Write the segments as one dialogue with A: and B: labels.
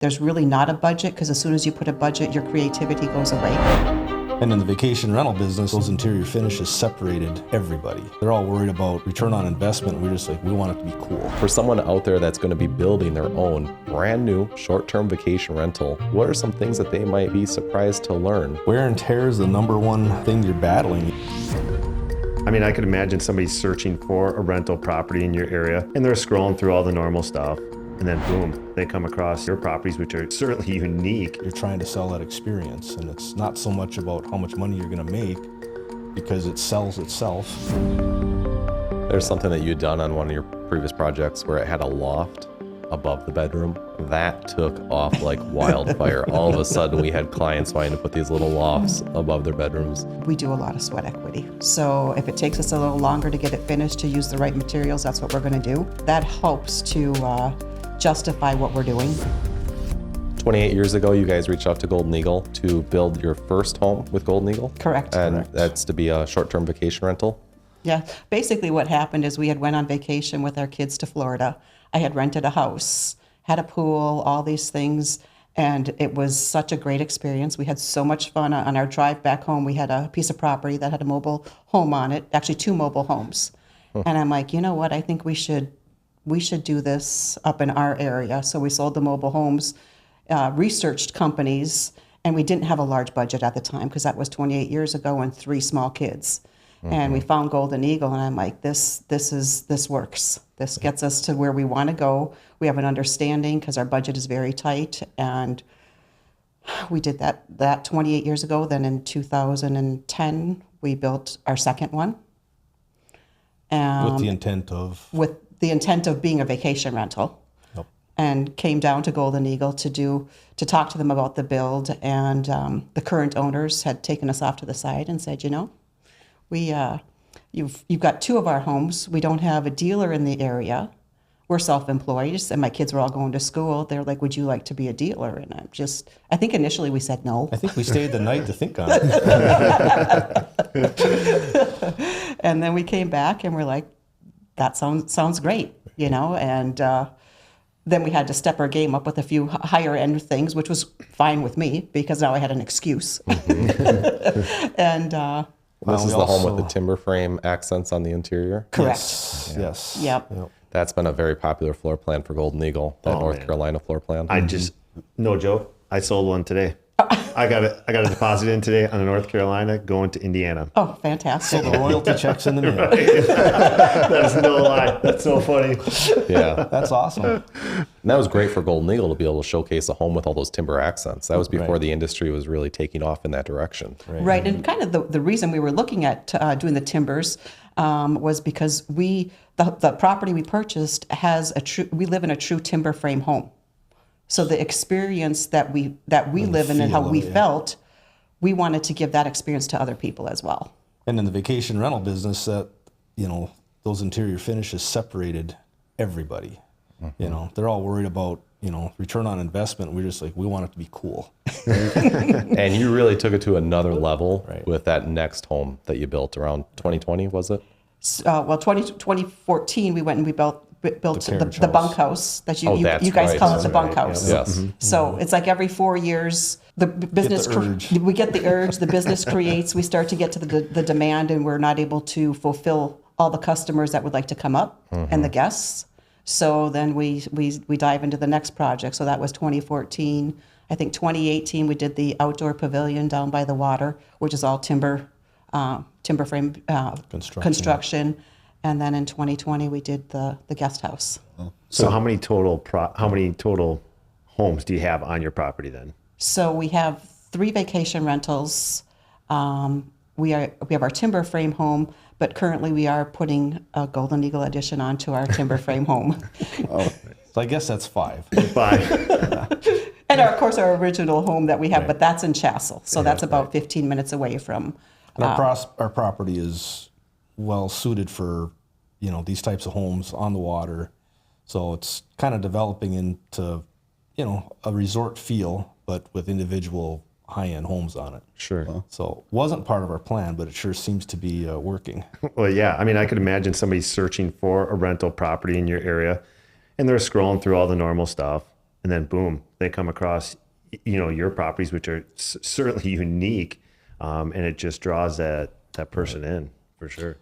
A: There's really not a budget, because as soon as you put a budget, your creativity goes away.
B: And in the vacation rental business, those interior finishes separated everybody. They're all worried about return on investment. We're just like, we want it to be cool.
C: For someone out there that's going to be building their own brand new short-term vacation rental, what are some things that they might be surprised to learn?
B: Wear and tear is the number one thing you're battling.
D: I mean, I could imagine somebody searching for a rental property in your area, and they're scrolling through all the normal stuff, and then boom, they come across your properties, which are certainly unique.
B: You're trying to sell that experience, and it's not so much about how much money you're going to make, because it sells itself.
C: There's something that you'd done on one of your previous projects where it had a loft above the bedroom. That took off like wildfire. All of a sudden, we had clients wanting to put these little lofts above their bedrooms.
A: We do a lot of sweat equity. So if it takes us a little longer to get it finished, to use the right materials, that's what we're going to do. That helps to justify what we're doing.
C: 28 years ago, you guys reached out to Golden Eagle to build your first home with Golden Eagle?
A: Correct.
C: And
A: Correct.
C: that's to be a short-term vacation rental?
A: Yeah, basically what happened is we had went on vacation with our kids to Florida. I had rented a house, had a pool, all these things, and it was such a great experience. We had so much fun. On our drive back home, we had a piece of property that had a mobile home on it, actually 2 mobile homes. And I'm like, you know what, I think we should do this up in our area. So we sold the mobile homes, researched companies, and we didn't have a large budget at the time, because that was 28 years ago and 3 small kids. And we found Golden Eagle, and I'm like, this works. This gets us to where we want to go. We have an understanding, because our budget is very tight, and we did that 28 years ago. Then in 2010, we built our second one.
B: With the intent of being a vacation rental. Yep.
A: And came down to Golden Eagle to talk to them about the build, and the current owners had taken us off to the side and said, you know, you've got 2 of our homes. We don't have a dealer in the area. We're self-employed, and my kids were all going to school. They're like, would you like to be a dealer? And I think initially we said no.
B: I think we stayed the night to think on it.
A: And then we came back and we're like, that sounds great, you know, and then we had to step our game up with a few higher end things, which was fine with me, because now I had an excuse. And
C: this is the home with the timber frame accents on the interior?
A: Correct.
B: Yes.
A: Yep.
C: That's been a very popular floor plan for Golden Eagle, that North Carolina floor plan.
D: I just, no joke, I sold one today. I got a deposit in today on a North Carolina going to Indiana.
A: Oh, fantastic.
B: So the royalty check's in the mail.
D: That is no lie. That's so funny.
C: Yeah.
B: That's awesome.
C: And that was great for Golden Eagle to be able to showcase a home with all those timber accents. That was before the industry was really taking off in that direction.
A: Right, and kind of the reason we were looking at doing the timbers was because the property we purchased we live in a true timber frame home. So the experience that we live in and how we felt, we wanted to give that experience to other people as well.
B: And in the vacation rental business, those interior finishes separated everybody. They're all worried about, return on investment. We're just like, we want it to be cool.
C: And you really took it to another level with that next home that you built around 2020, was it?
A: 2014, we went and we built the bunkhouse that you guys call it the bunkhouse.
C: Yes.
A: So it's like every 4 years, the business we get the urge, the business creates, we start to get to the demand, and we're not able to fulfill all the customers that would like to come up and the guests. So then we dive into the next project. So that was 2014. I think 2018 we did the outdoor pavilion down by the water, which is all timber frame construction. And then in 2020 we did the guest house.
D: So how many total homes do you have on your property then?
A: So we have 3 vacation rentals. We have our timber frame home, but currently we are putting a Golden Eagle addition onto our timber frame home.
B: So I guess that's 5.
D: 5.
A: And of course our original home that we have, but that's in Chassel. So that's about 15 minutes away from.
B: And our property is well suited for, these types of homes on the water. So it's kind of developing into, a resort feel, but with individual high-end homes on it.
D: Sure.
B: So it wasn't part of our plan, but it sure seems to be working.
D: Well, yeah. I mean, I could imagine somebody searching for a rental property in your area, and they're scrolling through all the normal stuff, and then boom, they come across, your properties, which are certainly unique, and it just draws that person in for sure.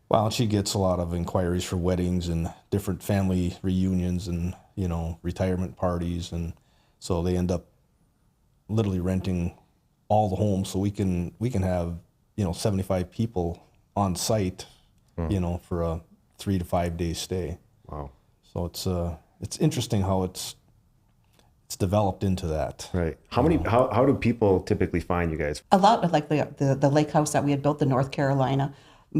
B: Well, she gets a lot of inquiries for weddings and different family reunions and, retirement parties. And so they end up literally renting all the homes so we can have, 75 people on site, for a 3 to 5 day stay.
D: Wow.
B: So it's interesting how it's developed into that.
D: Right. How do people typically find you guys?
A: A lot of like the lake house that we had built in North Carolina,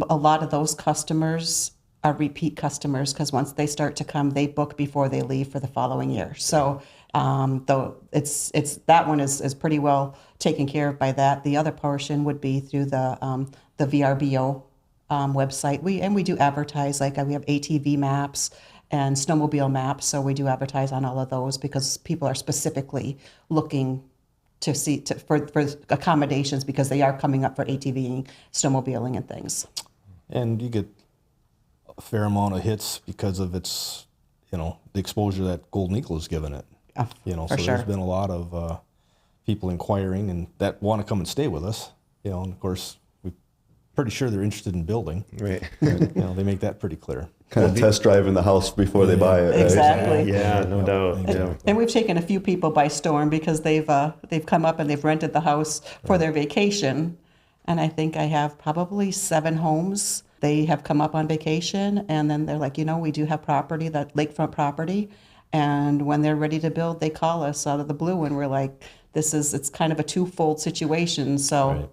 A: a lot of those customers are repeat customers because once they start to come, they book before they leave for the following year. So though it's that one is pretty well taken care of by that. The other portion would be through the VRBO website. We do advertise, like we have ATV maps and snowmobile maps, so we do advertise on all of those because people are specifically looking to see for accommodations because they are coming up for ATVing, snowmobiling, and things.
B: And you get a fair amount of hits because of its, the exposure that Golden Eagle has given it.
A: For sure.
B: There's been a lot of people inquiring and that want to come and stay with us, and of course, we're pretty sure they're interested in building.
D: Right.
B: They make that pretty clear.
E: Kind of test driving the house before they buy it. Right?
A: Exactly.
D: Yeah, no doubt. Yeah.
A: And we've taken a few people by storm because they've come up and they've rented the house for their vacation. And I think I have probably 7 homes. They have come up on vacation and then they're like, we do have property, that lakefront property. And when they're ready to build, they call us out of the blue and we're like, it's kind of a twofold situation. So
B: Right.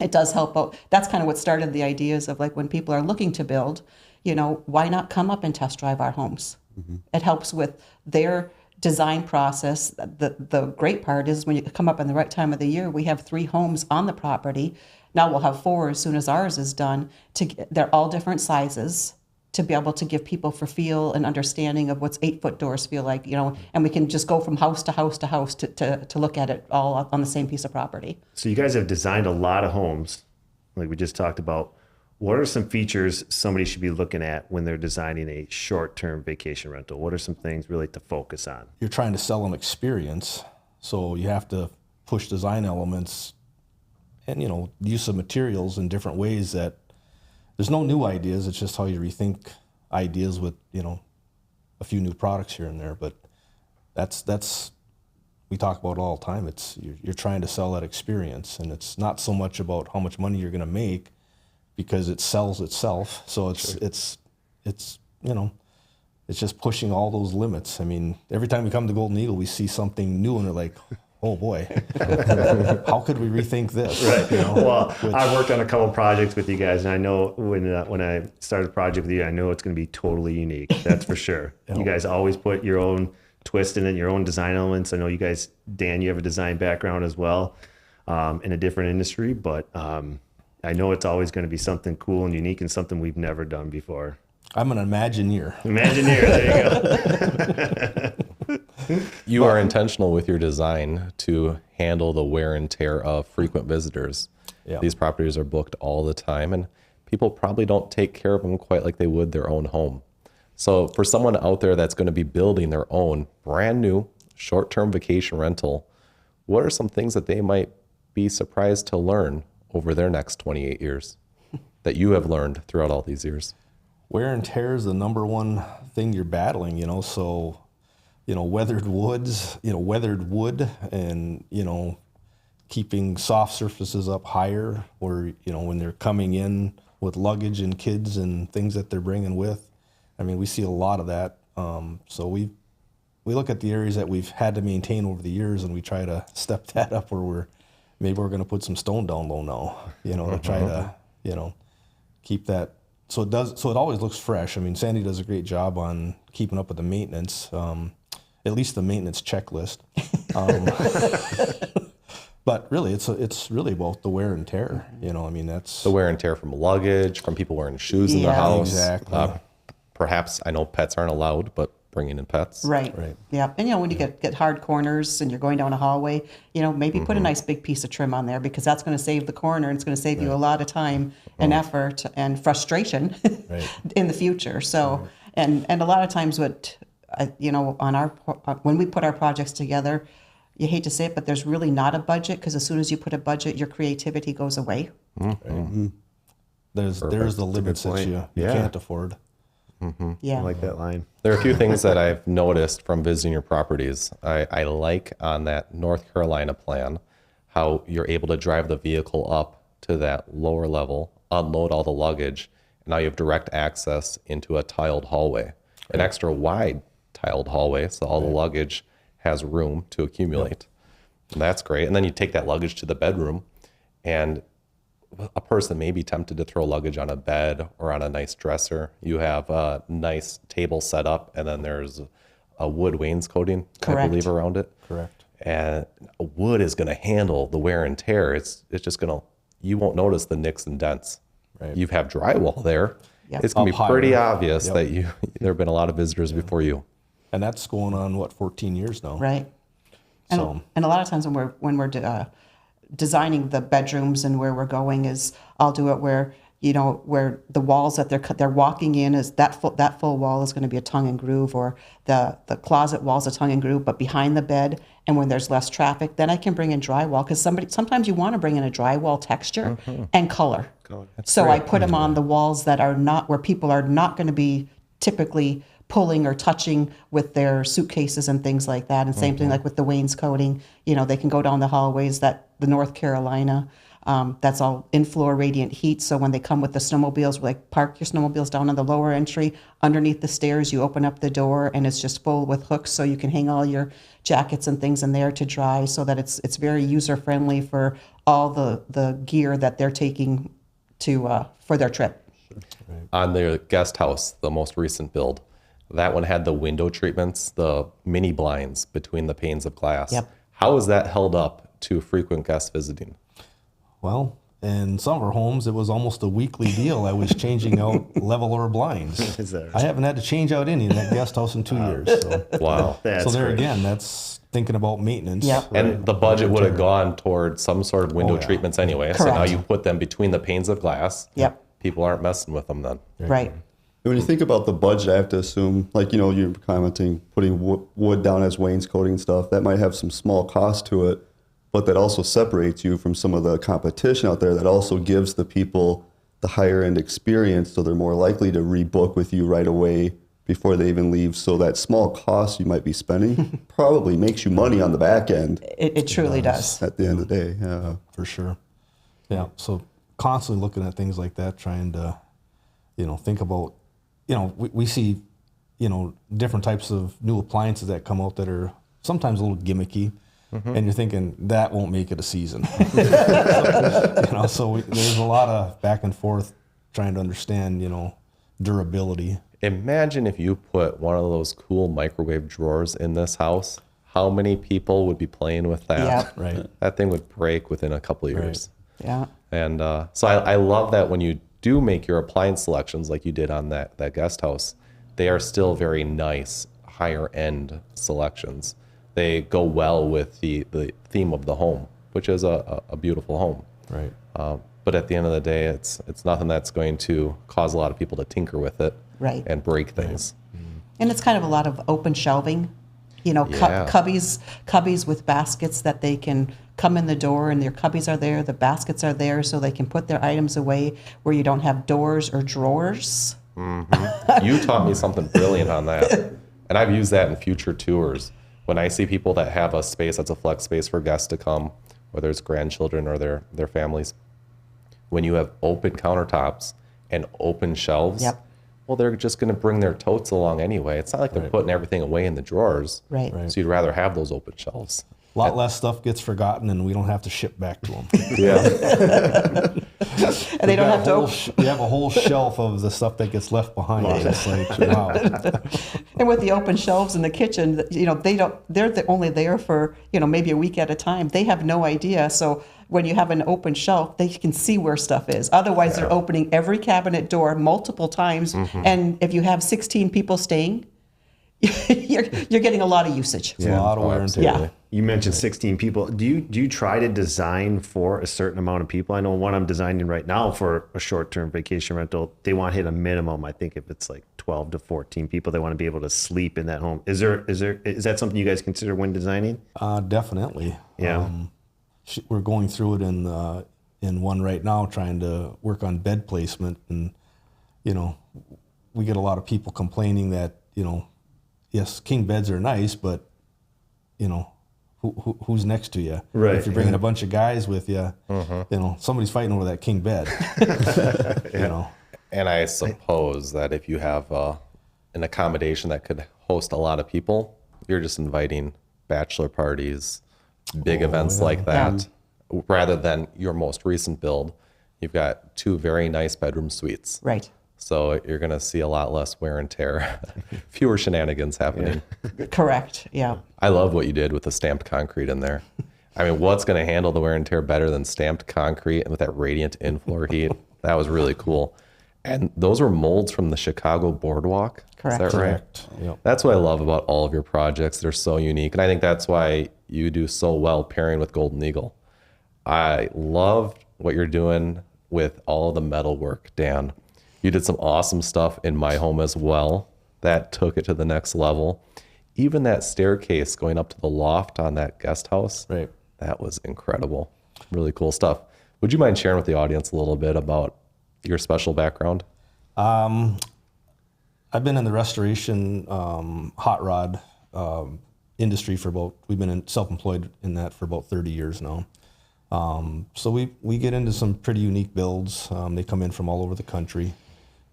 A: It does help out. That's kind of what started the ideas of like when people are looking to build, why not come up and test drive our homes? Mm-hmm. It helps with their design process. The great part is when you come up in the right time of the year, we have 3 homes on the property. Now we'll have 4 as soon as ours is done. They're all different sizes to be able to give people for feel and understanding of what's 8-foot doors feel like, and we can just go from house to house to house to look at it all on the same piece of property.
D: So you guys have designed a lot of homes, like we just talked about. What are some features somebody should be looking at when they're designing a short-term vacation rental? What are some things really to focus on?
B: You're trying to sell them experience, so you have to push design elements and, use of materials in different ways that there's no new ideas. It's just how you rethink ideas with, a few new products here and there. But that's we talk about it all the time. It's you're trying to sell that experience, and it's not so much about how much money you're going to make because it sells itself. So it's just pushing all those limits. I mean, every time we come to Golden Eagle, we see something new, and we're like, oh boy, how could we rethink this?
D: Right. Well, I've worked on a couple projects with you guys, and I know when I started a project with you, I know it's going to be totally unique. That's for sure. You guys always put your own twist in it, your own design elements. I know you guys, Dan, you have a design background as well, in a different industry, but I know it's always going to be something cool and unique and something we've never done before.
B: I'm an Imagineer.
D: There you go.
C: You are intentional with your design to handle the wear and tear of frequent visitors.
B: Yeah.
C: These properties are booked all the time, and people probably don't take care of them quite like they would their own home. So for someone out there that's going to be building their own brand new short-term vacation rental, what are some things that they might be surprised to learn over their next 28 years that you have learned throughout all these years?
B: Wear and tear is the number one thing you're battling, so weathered wood and, keeping soft surfaces up higher where, when they're coming in with luggage and kids and things that they're bringing with. I mean, we see a lot of that. So we look at the areas that we've had to maintain over the years and we try to step that up where we're going to put some stone down low now, to try to, keep that. So it always looks fresh. I mean, Sandy does a great job on keeping up with the maintenance. At least the maintenance checklist. But really, it's really about the wear and tear. That's
C: the wear and tear from luggage, from people wearing shoes in the house.
B: Exactly.
C: Perhaps, I know pets aren't allowed, but bringing in pets.
A: Right. Yeah. And when you get hard corners and you're going down a hallway, maybe put a nice big piece of trim on there because that's going to save the corner and it's going to save you a lot of time and effort and frustration in the future. So, and a lot of times what on our when we put our projects together, you hate to say it, but there's really not a budget, because as soon as you put a budget, your creativity goes away.
B: There's the limits that
D: point.
B: you
D: Yeah.
B: can't afford.
A: Yeah.
D: I like that line.
C: There are a few things that I've noticed from visiting your properties. I like on that North Carolina plan how you're able to drive the vehicle up to that lower level, unload all the luggage, and now you have direct access into a tiled hallway, an extra wide tiled hallway, so all the luggage has room to accumulate. And that's great. And then you take that luggage to the bedroom, and a person may be tempted to throw luggage on a bed or on a nice dresser. You have a nice table set up, and then there's a wood wainscoting, I
A: Correct.
C: believe, around it.
B: Correct.
C: And wood is going to handle the wear and tear. It's just going to, you won't notice the nicks and dents.
B: Right.
C: You have drywall there.
A: Yep.
C: It's going to
B: Up
C: be pretty
B: higher.
C: obvious that there have been a lot of visitors before you.
B: And that's going on, 14 years now?
A: Right. And,
B: So-
A: and a lot of times when we're designing the bedrooms and where we're going is, I'll do it where, where the walls that they're walking in is that full wall is going to be a tongue and groove, or the closet wall's a tongue and groove, but behind the bed, and when there's less traffic, then I can bring in drywall, because sometimes you want to bring in a drywall texture and color. So I put them on the walls that are not, where people are not going to be typically pulling or touching with their suitcases and things like that. And same thing like with the wainscoting, they can go down the hallways, that the North Carolina, that's all in-floor radiant heat. So when they come with the snowmobiles, we park your snowmobiles down on the lower entry. Underneath the stairs, you open up the door and it's just full with hooks, so you can hang all your jackets and things in there to dry, so that it's very user-friendly for all the gear that they're taking to for their trip.
C: On the guest house, the most recent build, that one had the window treatments, the mini blinds between the panes of glass.
A: Yep.
C: How is that held up to frequent guests visiting?
B: Well, in some of our homes, it was almost a weekly deal. I was changing out leveler blinds.
D: Is that right?
B: I haven't had to change out any in that guest house in 2 years. So,
C: Wow.
D: That's
B: so there
D: great.
B: again, that's thinking about maintenance.
A: Yep.
C: And the budget would have gone towards some sort of window
B: yeah.
C: treatments anyway. So now
A: Correct.
C: you put them between the panes of glass.
A: Yep.
C: People aren't messing with them then.
A: Right.
E: When you think about the budget, I have to assume, you're commenting, putting wood down as wainscoting stuff, that might have some small cost to it, but that also separates you from some of the competition out there, that also gives the people the higher end experience, so they're more likely to rebook with you right away before they even leave. So that small cost you might be spending probably makes you money on the back end
A: It truly does.
E: at the end of the day. Yeah.
B: For sure. Yeah. So constantly looking at things like that, trying to, think about, we see, different types of new appliances that come out that are sometimes a little gimmicky. And you're thinking that won't make it a season. So there's a lot of back and forth trying to understand, durability.
C: Imagine if you put one of those cool microwave drawers in this house. How many people would be playing with that?
A: Yep.
B: Right.
C: That thing would break within a couple of years.
A: Yeah.
C: And so I love that when you do make your appliance selections like you did on that guest house, they are still very nice, higher end selections. They go well with the theme of the home, which is a beautiful home.
B: Right.
C: But at the end of the day, it's nothing that's going to cause a lot of people to tinker with it
A: Right.
C: and break things.
A: And it's kind of a lot of open shelving,
C: Yeah.
A: cubbies with baskets that they can come in the door, and their cubbies are there, the baskets are there, so they can put their items away, where you don't have doors or drawers.
C: You taught me something brilliant on that. And I've used that in future tours. When I see people that have a space that's a flex space for guests to come, whether it's grandchildren or their families, when you have open countertops and open shelves,
A: Yep.
C: well, they're just going to bring their totes along anyway. It's not like they're putting everything away in the drawers.
A: Right.
C: So you'd rather have those open shelves.
B: A lot less stuff gets forgotten, and we don't have to ship back to them.
C: Yeah.
A: And they don't have to open.
B: You have a whole shelf of the stuff that gets left behind. It's like, wow.
A: And with the open shelves in the kitchen, they're only there for, maybe a week at a time. They have no idea. So when you have an open shelf, they can see where stuff is. Otherwise, they're opening every cabinet door multiple times. And if you have 16 people staying, you're getting a lot of usage.
B: It's a lot of wear and tear.
A: Yeah.
D: You mentioned 16 people. Do you try to design for a certain amount of people? I know one I'm designing right now for a short-term vacation rental, they want to hit a minimum. I think if it's like 12 to 14 people that want to be able to sleep in that home. Is that something you guys consider when designing?
B: Definitely.
D: Yeah.
B: We're going through it in one right now, trying to work on bed placement, and we get a lot of people complaining that yes, king beds are nice, but who's next to you?
D: Right.
B: If you're bringing a bunch of guys with you, somebody's fighting over that king bed.
C: And I suppose that if you have an accommodation that could host a lot of people, you're just inviting bachelor parties, big events like that, rather than your most recent build. You've got 2 very nice bedroom suites.
A: Right.
C: So you're going to see a lot less wear and tear, fewer shenanigans happening.
A: Correct. Yeah.
C: I love what you did with the stamped concrete in there. I mean, what's going to handle the wear and tear better than stamped concrete and with that radiant in-floor heat? That was really cool. And those were molds from the Chicago Boardwalk.
A: Correct.
C: Is that right?
B: Correct. Yep.
C: That's what I love about all of your projects. They're so unique. And I think that's why you do so well pairing with Golden Eagle. I love what you're doing with all the metal work, Dan. You did some awesome stuff in my home as well. That took it to the next level. Even that staircase going up to the loft on that guest house,
B: Right.
C: that was incredible. Really cool stuff. Would you mind sharing with the audience a little bit about your special background?
B: I've been in the restoration hot rod industry we've been self-employed in that for about 30 years now. So we get into some pretty unique builds. They come in from all over the country.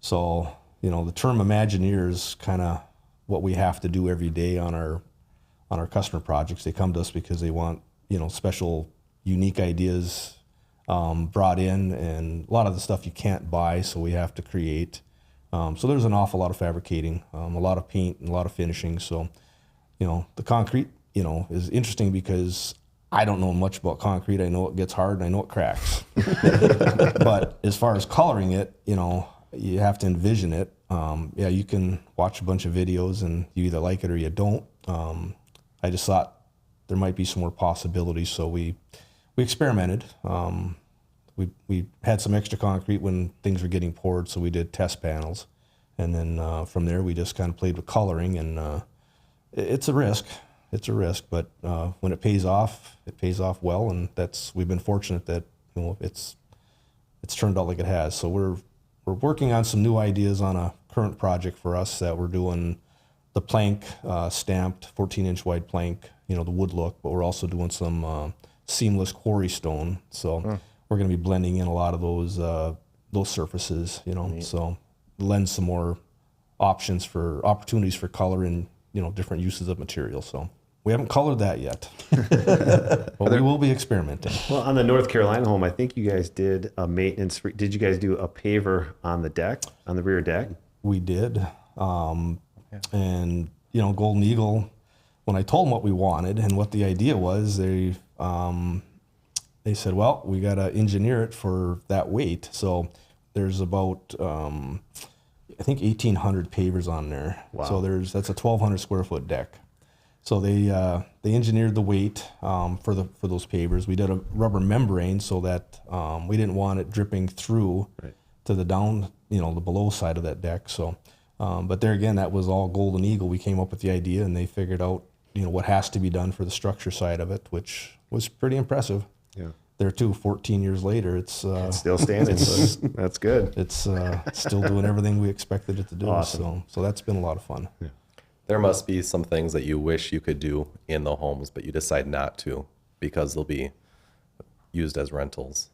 B: So, the term Imagineer is kind of what we have to do every day on our customer projects. They come to us because they want, special, unique ideas brought in, and a lot of the stuff you can't buy, so we have to create. So there's an awful lot of fabricating, a lot of paint, and a lot of finishing. So, the concrete, is interesting because I don't know much about concrete. I know it gets hard and I know it cracks. But as far as coloring it, you have to envision it. You can watch a bunch of videos and you either like it or you don't. I just thought there might be some more possibilities, so we experimented. We had some extra concrete when things were getting poured, so we did test panels. And then from there, we just kind of played with coloring, and it's a risk. It's a risk, but when it pays off well, and we've been fortunate that it's turned out like it has. So we're working on some new ideas on a current project for us that we're doing the plank stamped 14-inch wide plank, the wood look, but we're also doing some seamless quarry stone. So we're going to be blending in a lot of those surfaces, so lend some more opportunities for color and different uses of material. So we haven't colored that yet, but we will be experimenting.
D: Well, on the North Carolina home, I think you guys did a maintenance. Did you guys do a paver on the deck, on the rear deck?
B: We did, and Golden Eagle. When I told them what we wanted and what the idea was, they said, "Well, we got to engineer it for that weight." So there's about I think 1,800 pavers on there.
D: Wow.
B: So that's a 1,200 square foot deck. So they engineered the weight for those pavers. We did a rubber membrane so that we didn't want it dripping through to the down, the below side of that deck. So, but there again, that was all Golden Eagle. We came up with the idea, and they figured out what has to be done for the structure side of it, which was pretty impressive.
D: Yeah.
B: There too, 14 years later, it's
D: still standing. That's good.
B: It's still doing everything we expected it to do.
D: Awesome.
B: So that's been a lot of fun. Yeah.
C: There must be some things that you wish you could do in the homes, but you decide not to because they'll be used as rentals,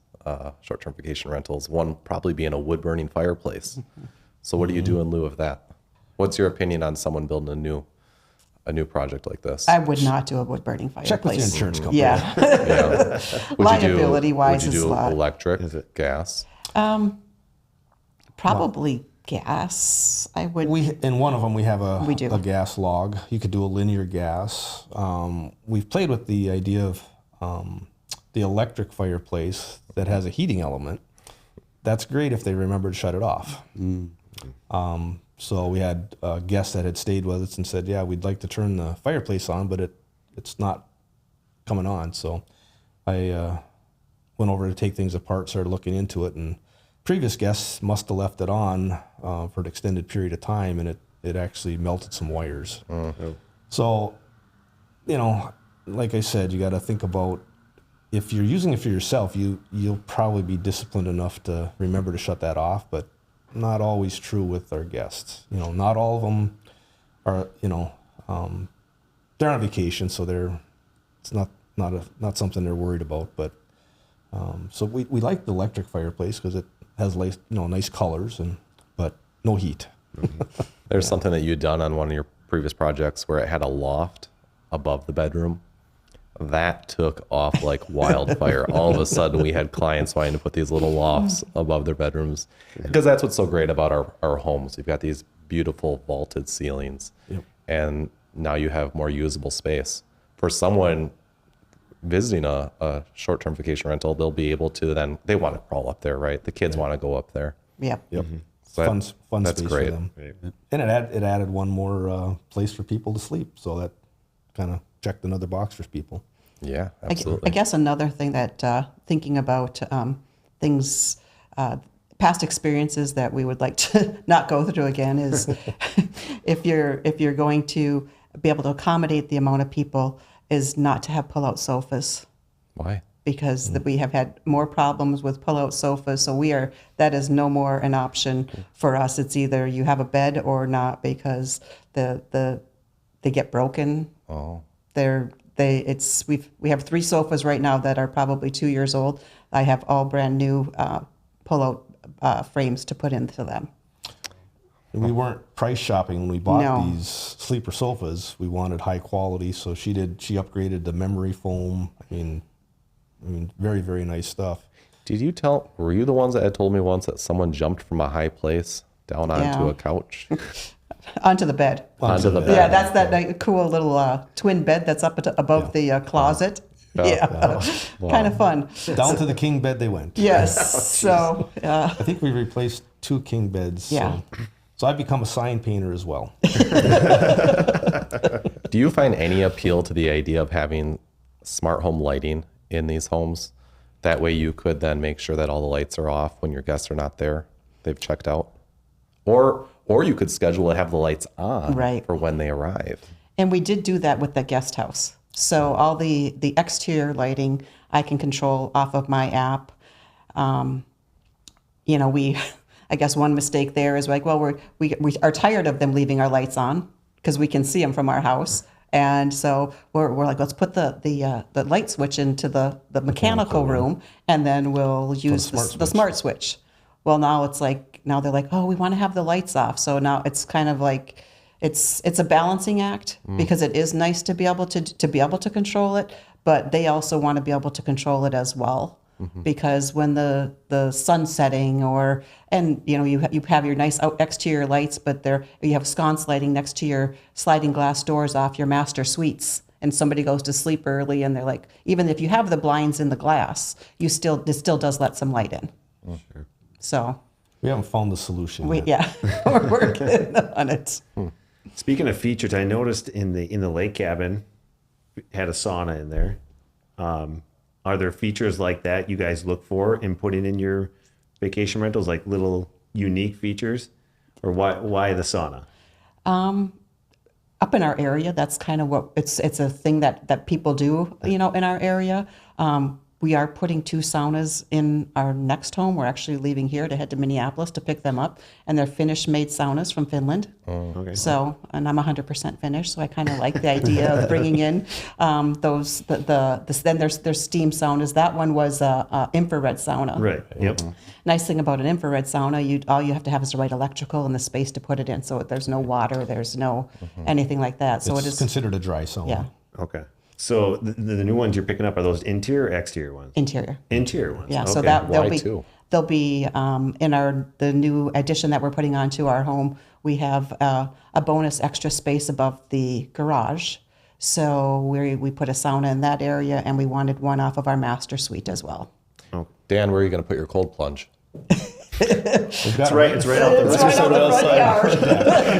C: short-term vacation rentals. One probably being a wood-burning fireplace. So what do you do in lieu of that? What's your opinion on someone building a new project like this?
A: I would not do a wood-burning fireplace.
B: Check with your insurance company.
A: Yeah.
C: Yeah.
A: Liability-wise,
C: would you
A: is
C: do
A: a lot.
C: electric, gas?
A: Probably gas. I would.
B: In one of them, we have
A: We do.
B: a gas log. You could do a linear gas. We've played with the idea of the electric fireplace that has a heating element. That's great if they remember to shut it off. So we had a guest that had stayed with us and said, "Yeah, we'd like to turn the fireplace on, but it's not coming on." So I went over to take things apart, started looking into it, and previous guests must have left it on for an extended period of time, and it actually melted some wires. So, like I said, you got to think about, if you're using it for yourself, you'll probably be disciplined enough to remember to shut that off, but not always true with our guests. Not all of them are, they're on vacation, so it's not something they're worried about. But so we like the electric fireplace because it has nice colors but no heat.
C: There's something that you'd done on one of your previous projects where it had a loft above the bedroom. That took off like wildfire. All of a sudden, we had clients wanting to put these little lofts above their bedrooms, because that's what's so great about our homes. You've got these beautiful vaulted ceilings, and now you have more usable space. For someone visiting a short-term vacation rental, they'll be able to they want to crawl up there, right? The kids want to go up there.
A: Yep.
B: So fun
C: that's
B: space
C: great.
B: for them. And it added one more place for people to sleep, so that kind of checked another box for people.
C: Yeah, absolutely.
A: I guess another thing that thinking about things, past experiences that we would like to not go through again is if you're going to be able to accommodate the amount of people, is not to have pull-out sofas.
C: Why?
A: Because we have had more problems with pull-out sofas, so that is no more an option for us. It's either you have a bed or not, because they get broken.
C: Oh.
A: We have 3 sofas right now that are probably 2 years old. I have all brand new pull-out frames to put into them.
B: And we weren't price shopping when we bought
A: No.
B: these sleeper sofas. We wanted high quality, so she upgraded the memory foam. I mean, very, very nice stuff.
C: Were you the ones that had told me once that someone jumped from a high place down onto
A: Yeah.
C: a couch?
A: Onto the bed.
C: Onto the bed.
A: Yeah, that's that cool little twin bed that's up above the closet. Yeah, kind of fun.
B: Down to the king bed they went.
A: Yes. So
B: I think we replaced 2 king beds.
A: Yeah.
B: So I've become a sign painter as well.
C: Do you find any appeal to the idea of having smart home lighting in these homes? That way you could then make sure that all the lights are off when your guests are not there, they've checked out. Or you could schedule to have the lights on for when they arrive.
A: And we did do that with the guest house. So all the exterior lighting I can control off of my app. I guess one mistake there is like, well, we are tired of them leaving our lights on because we can see them from our house. And so we're like, let's put the light switch into the mechanical room, and then we'll use the smart switch. Well, now they're like, oh, we want to have the lights off. So now it's kind of like, it's a balancing act, because it is nice to be able to control it, but they also want to be able to control it as well. Because when the sun's setting, you have your nice exterior lights, but you have sconce lighting next to your sliding glass doors off your master suites, and somebody goes to sleep early, and they're like, even if you have the blinds in the glass, it still does let some light in.
C: Oh, sure.
A: So
B: we haven't found the solution yet.
A: Yeah, we're working on it.
D: Speaking of features, I noticed in the lake cabin had a sauna in there. Are there features like that you guys look for in putting in your vacation rentals, like little unique features, or why the sauna?
A: Up in our area, that's kind of what it's a thing that people do, in our area. We are putting 2 saunas in our next home. We're actually leaving here to head to Minneapolis to pick them up, and they're Finnish-made saunas from Finland.
C: Oh,
D: okay.
A: So, and I'm 100% Finnish, so I kind of like the idea of bringing in those. Then there's steam saunas. That one was a infrared sauna.
D: Right. Yep.
A: Nice thing about an infrared sauna, all you have to have is the right electrical and the space to put it in. So there's no water, there's no anything like that. So
B: It's considered a dry sauna.
A: Yeah.
D: Okay. So the new ones you're picking up, are those interior or exterior ones?
A: Interior.
D: Interior ones.
A: Yeah.
D: Okay.
A: So they'll be in the new addition that we're putting onto our home. We have a bonus extra space above the garage. So we put a sauna in that area, and we wanted one off of our master suite as well.
D: Oh.
C: Dan, where are you going to put your cold plunge?
D: It's right out the
A: It's right on the front yard.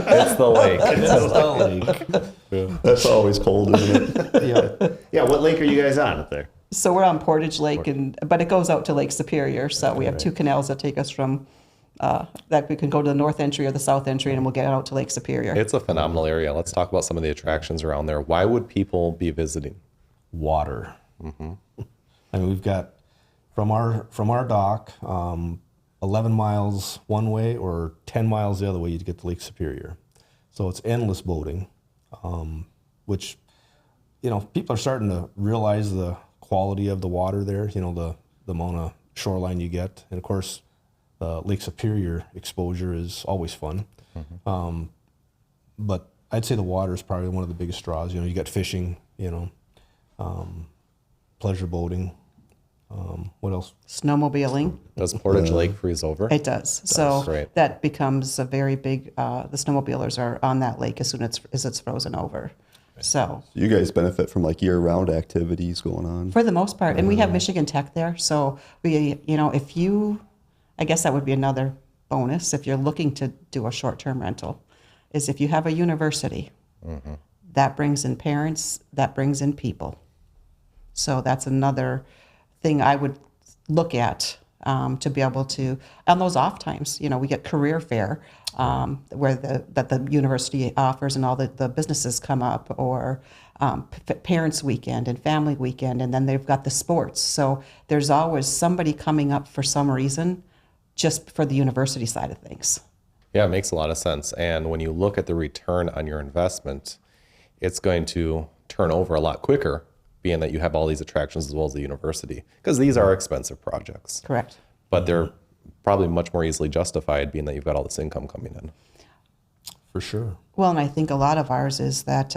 C: It's the lake.
B: It's the lake.
E: That's always cold, isn't it?
B: Yeah.
D: Yeah. What lake are you guys on up there?
A: So we're on Portage Lake, but it goes out to Lake Superior. So we have two canals that take us from that we can go to the north entry or the south entry, and we'll get out to Lake Superior.
C: It's a phenomenal area. Let's talk about some of the attractions around there. Why would people be visiting?
B: Water. I mean, we've got from our dock, 11 miles one way or 10 miles the other way, you'd get to Lake Superior. So it's endless boating, which, you know, people are starting to realize the quality of the water there, you know, the amount of shoreline you get. And of course, Lake Superior exposure is always fun. But I'd say the water is probably one of the biggest draws. You know, you got fishing, you know, pleasure boating. What else?
A: Snowmobiling.
C: Does Portage Lake freeze over?
A: It does. So
C: Great.
A: that becomes a very big, the snowmobilers are on that lake as soon as it's frozen over. So
E: You guys benefit from like year-round activities going on.
A: for the most part, and we have Michigan Tech there. So we, you know, I guess that would be another bonus if you're looking to do a short-term rental, is if you have a university, that brings in parents, that brings in people. So that's another thing I would look at to be able to, on those off times, you know, we get career fair where the university offers and all the businesses come up, or parents weekend and family weekend, and then they've got the sports. So there's always somebody coming up for some reason just for the university side of things.
C: Yeah, it makes a lot of sense. And when you look at the return on your investment, it's going to turn over a lot quicker, being that you have all these attractions as well as the university, because these are expensive projects.
A: Correct.
C: But they're probably much more easily justified, being that you've got all this income coming in.
B: For sure.
A: Well, and I think a lot of ours is that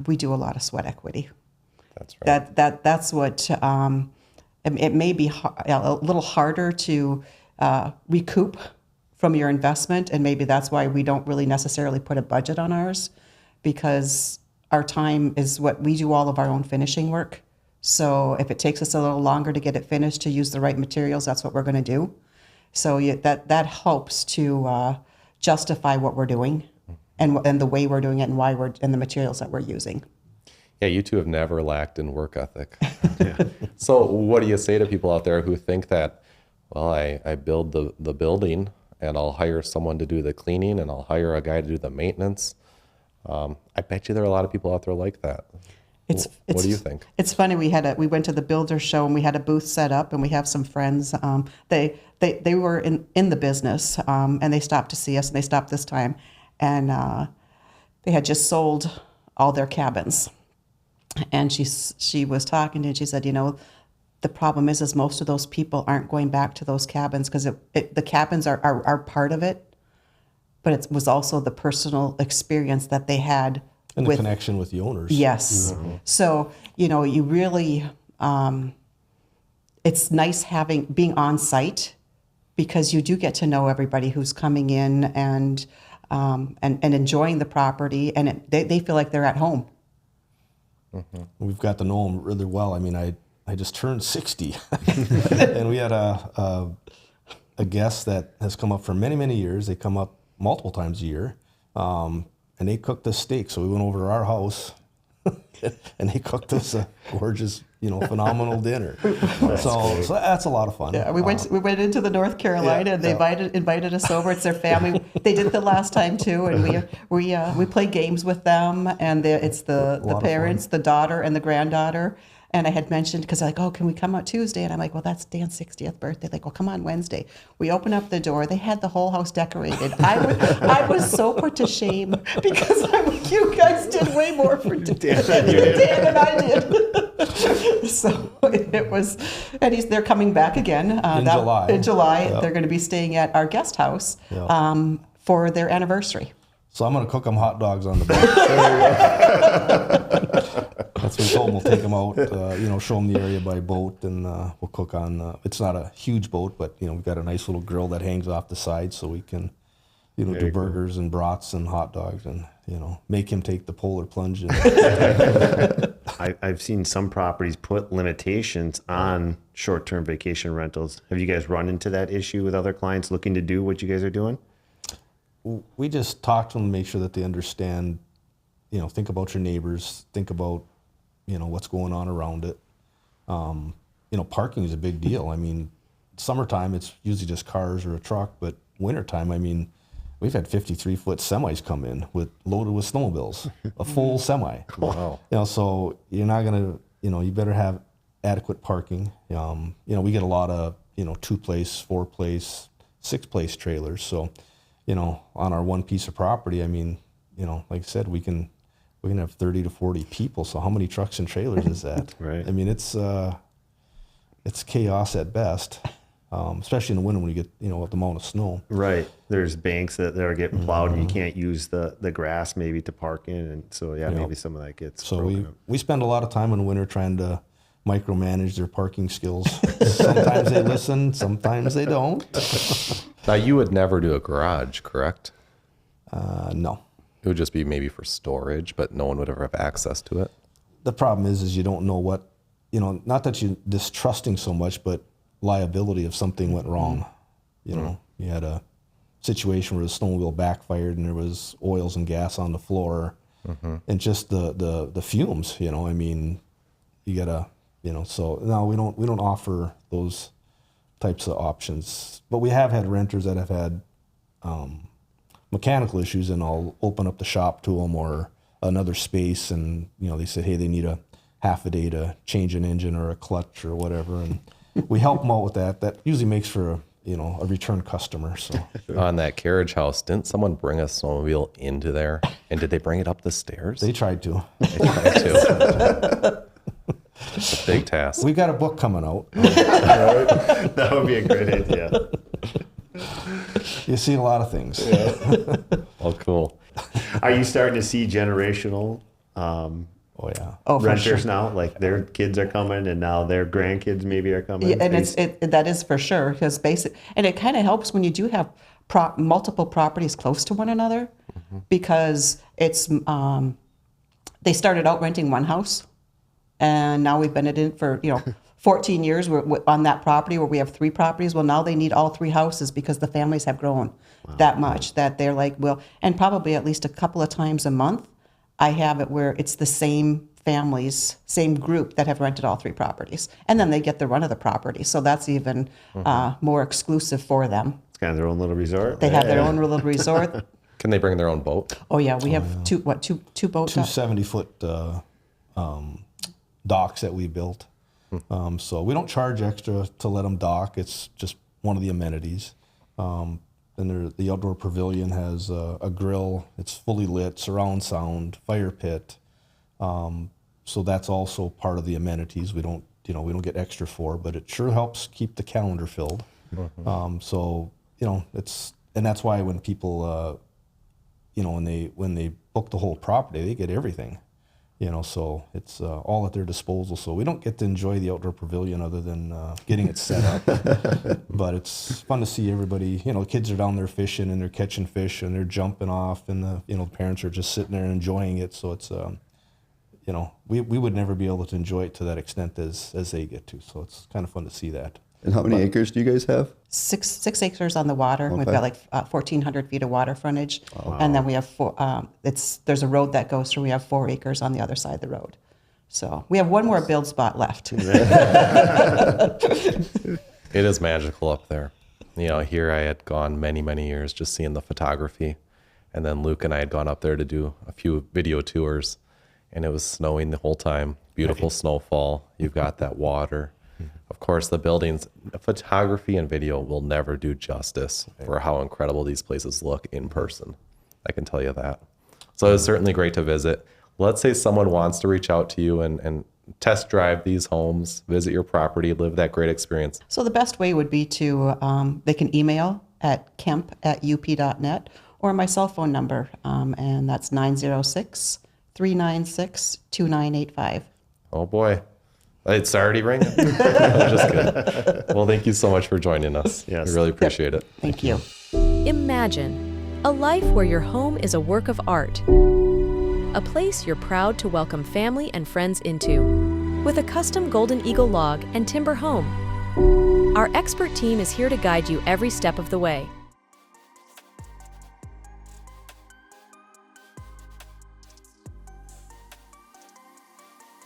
A: we do a lot of sweat equity.
C: That's right.
A: That's what it may be a little harder to recoup from your investment, and maybe that's why we don't really necessarily put a budget on ours, because our time is what we do all of our own finishing work. So if it takes us a little longer to get it finished, to use the right materials, that's what we're going to do. So that helps to justify what we're doing and the way we're doing it and why and the materials that we're using.
C: Yeah, you two have never lacked in work ethic. So what do you say to people out there who think that, well, I build the building and I'll hire someone to do the cleaning and I'll hire a guy to do the maintenance? I bet you there are a lot of people out there like that. What do you think?
A: It's funny. We went to the builder show and we had a booth set up, and we have some friends. They were in the business, and they stopped to see us, and they stopped this time, and they had just sold all their cabins. And she was talking and she said, you know, the problem is most of those people aren't going back to those cabins, because the cabins are part of it, but it was also the personal experience that they had.
B: And the connection with the owners.
A: Yes. So, you know, you really, it's nice being on site, because you do get to know everybody who's coming in and enjoying the property, and they feel like they're at home.
B: We've got to know them really well. I mean, I just turned 60, and we had a guest that has come up for many, many years. They come up multiple times a year. And they cooked us steak. So we went over to our house and they cooked us a gorgeous, you know, phenomenal dinner. So that's a lot of fun.
A: Yeah, we went into the North Carolina, and they invited us over. It's their family. They did it the last time too, and we play games with them, and it's the parents, the daughter and the granddaughter. And I had mentioned, because they're like, oh, can we come out Tuesday? And I'm like, well, that's Dan's 60th birthday. Like, well, come on Wednesday. We open up the door. They had the whole house decorated. I was so put to shame, because I'm like, you guys did way more for Dan than I did. So it was, and they're coming back again. In July. Yep. They're going to be staying at our guest house for their anniversary.
B: So I'm going to cook them hot dogs on the boat. That's what we told them. We'll take them out, you know, show them the area by boat, and we'll cook on. It's not a huge boat, but you know, we've got a nice little grill that hangs off the side, so we can, you know, do burgers and brats and hot dogs, and you know, make him take the polar plunge.
D: I've seen some properties put limitations on short-term vacation rentals. Have you guys run into that issue with other clients looking to do what you guys are doing?
B: We just talk to them, make sure that they understand, you know, think about your neighbors, think about, you know, what's going on around it. Parking is a big deal. I mean, summertime, it's usually just cars or a truck, but wintertime, I mean, we've had 53-foot semis come in loaded with snowmobiles, a full semi.
C: Wow.
B: So you're not going to, you better have adequate parking. We get a lot of, 2-place, 4-place, 6-place trailers. So, on our one piece of property, I mean, like I said, we can have 30 to 40 people. So how many trucks and trailers is that?
D: Right.
B: I mean, it's chaos at best, especially in the winter when you get, with the amount of snow.
D: Right. There's banks that are getting plowed and you can't use the grass maybe to park in. And so, maybe some of that gets
B: So
D: broken up.
B: we spend a lot of time in the winter trying to micromanage their parking skills. Sometimes they listen, sometimes they don't.
C: Now, you would never do a garage, correct?
B: No.
C: It would just be maybe for storage, but no one would ever have access to it.
B: The problem is you don't know what, not that you're distrusting so much, but liability if something went wrong. You had a situation where the snowmobile backfired and there was oils and gas on the floor, and just the fumes. I mean, you gotta, So no, we don't offer those types of options, but we have had renters that have had mechanical issues, and I'll open up the shop to them or another space, and they said, hey, they need a half a day to change an engine or a clutch or whatever, and we help them out with that. That usually makes for a return customer. So
C: On that carriage house, didn't someone bring a snowmobile into there? And did they bring it up the stairs?
B: they tried to.
C: They tried to. It's a big task.
B: We've got a book coming out.
D: That would be a great idea.
B: You see a lot of things.
C: Oh, cool.
D: Are you starting to see generational
B: Oh yeah.
A: Oh, for
D: renters
A: sure.
D: now? Like their kids are coming and now their grandkids maybe are coming?
A: Yeah, and that is for sure, because and it kind of helps when you do have multiple properties close to one another, because it's they started out renting one house, and now we've been in it for 14 years. We're on that property where we have 3 properties. Well, now they need all 3 houses because the families have grown that much that they're like, well, and probably at least a couple of times a month, I have it where it's the same families, same group that have rented all 3 properties. And then they get the run of the property. So that's even more exclusive for them.
D: It's kind of their own little resort.
A: They have their own little resort.
C: Can they bring their own boat?
A: Oh yeah, we have two boats.
B: 2 70-foot docks that we built. So we don't charge extra to let them dock. It's just one of the amenities. And the outdoor pavilion has a grill. It's fully lit, surround sound, fire pit. So that's also part of the amenities. We don't get extra for, but it sure helps keep the calendar filled. So and that's why when people, when they book the whole property, they get everything. So it's all at their disposal. So we don't get to enjoy the outdoor pavilion other than getting it set up. But it's fun to see everybody. Kids are down there fishing and they're catching fish and they're jumping off, and the parents are just sitting there and enjoying it. So it's we would never be able to enjoy it to that extent as they get to. So it's kind of fun to see that.
E: And how many acres do you guys have?
A: 6 acres on the water. We've got like 1,400 feet of water frontage, and then we have 4. There's a road that goes through. We have 4 acres on the other side of the road, so we have one more build spot left.
C: It is magical up there. Here I had gone many, many years just seeing the photography, and then Luke and I had gone up there to do a few video tours, and it was snowing the whole time. Beautiful snowfall. You've got that water. Of course, the buildings, photography and video will never do justice for how incredible these places look in person. I can tell you that. So it's certainly great to visit. Let's say someone wants to reach out to you and test drive these homes, visit your property, live that great experience.
A: So the best way would be to they can email at kemp@up.net, or my cell phone number, and that's 906-396-2985.
C: Oh boy. It's already ringing. I'm just kidding. Well, thank you so much for joining us.
D: Yes.
C: We really appreciate it.
A: Thank you.
F: Imagine a life where your home is a work of art, a place you're proud to welcome family and friends into, with a custom Golden Eagle log and timber home. Our expert team is here to guide you every step of the way.